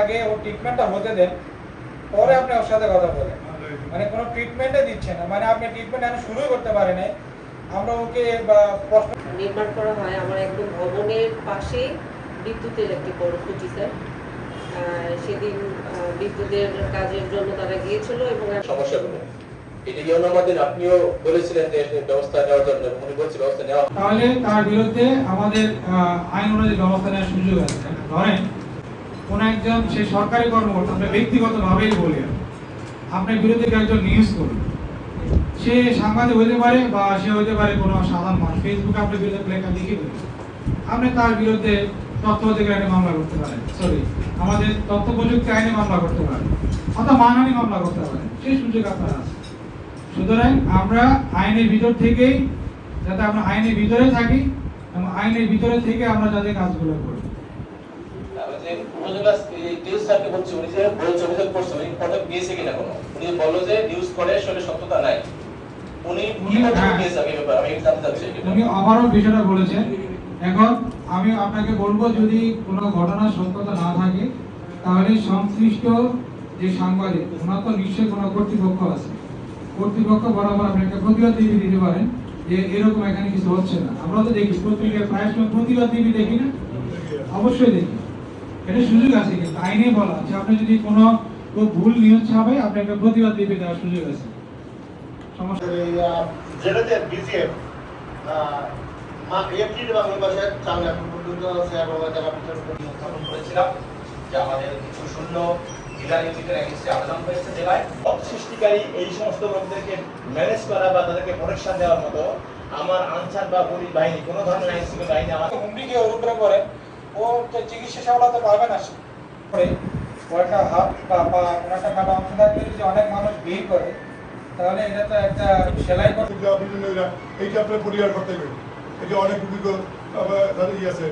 আগে ও ট্রিটমেন্টটা হতে দেন, পরে আপনি ওর সাথে কথা বলেন। মানে কোনো ট্রিটমেন্টে দিচ্ছে না, মানে আপনি ট্রিটমেন্ট এখন শুরুই করতে পারেন নাই। আমরা ওকে নির্মাণ করা হয় আমার একদম ভবনের পাশে বিদ্যুতের একটি বড় খুঁটি স্যার। সেদিন বিদ্যুতের কাজের জন্য তারা গিয়েছিল এবং সমস্যাগুলো এটা ইউনোমাদের আপনিও বলেছিলেন যে ব্যবস্থা নেওয়ার জন্য, উনি বলছেন ব্যবস্থা নেওয়া। তাহলে তার বিরুদ্ধে আমাদের আইন অনুযায়ী ব্যবস্থা নেওয়ার সুযোগ আছে। ধরেন কোন একজন সে সরকারি কর্মকর্তা, আপনি ব্যক্তিগতভাবেই বলি, আপনার বিরুদ্ধে একজন নিউজ করুন, সে সাংবাদিক হইতে পারে বা সে হইতে পারে কোনো সাধারণ মানুষ, ফেসবুকে আপনার বিরুদ্ধে লেখা লিখে দেবেন, আপনি তার বিরুদ্ধে তথ্য অধিকার আইনে মামলা করতে পারেন, আমাদের তথ্য প্রযুক্তি আইনে মামলা করতে পারেন, অথবা মানহানি মামলা করতে পারেন, সেই সুযোগ আপনার আছে। সুতরাং আমরা আইনের ভিতর থেকেই, যাতে আমরা আইনের ভিতরে থাকি এবং আইনের ভিতরে থেকে আমরা যাতে কাজগুলো করি। উনি আমারও বিষয়টা বলেছেন। এখন আমি আপনাকে বলবো, যদি কোনো ঘটনার সত্যতা না থাকে তাহলে সংশ্লিষ্ট যে সাংবাদিক, ওনার তো নিশ্চয়ই কোনো কর্তৃপক্ষ আছে, কর্তৃপক্ষ বরাবর আপনি একটা প্রতিবাদ টিভি দিতে পারেন যে এরকম এখানে কিছু হচ্ছে না। আমরা তো দেখি পত্রিকায় প্রায় সময় প্রতিবাদ টিভি দেখি না, অবশ্যই দেখি, এটা সুযোগ আছে। কিন্তু আইনে বলা আছে আপনি যদি কোনো ভুল নিউজ ছাপে আপনি একটা প্রতিবাদ টিভি দেওয়ার সুযোগ আছে। সমস্যা যেটাতে বিজিএফ এপ্রিল বাংলা ভাষায় চালু এখন পর্যন্ত আছে এবং যারা উত্থাপন করেছিলাম যে আমাদের কিছু শূন্য ডিলার ইউনিটের এগেইনস্টে আবেদন হয়েছে জেলায়। সৃষ্টিকারী এই সমস্ত লোকদেরকে ম্যানেজ করা বা তাদেরকে প্রোটেকশন দেওয়ার মতো আমার আনসার বা পুলিশ বাহিনী কোনো ধরনের আইন শৃঙ্খলা বাহিনী আমাকে হুমড়িকে ওর উপরে পড়ে, ও চিকিৎসা সেবা তো পাবে না। একটা হাত বা পা কোনো একটা কাটা অংশ থাকলে যদি অনেক মানুষ ভিড় করে, তাহলে এটা তো একটা সেলাই করতে এইটা আপনার পরিহার করতে হবে। এটা অনেক অভিজ্ঞ আছে।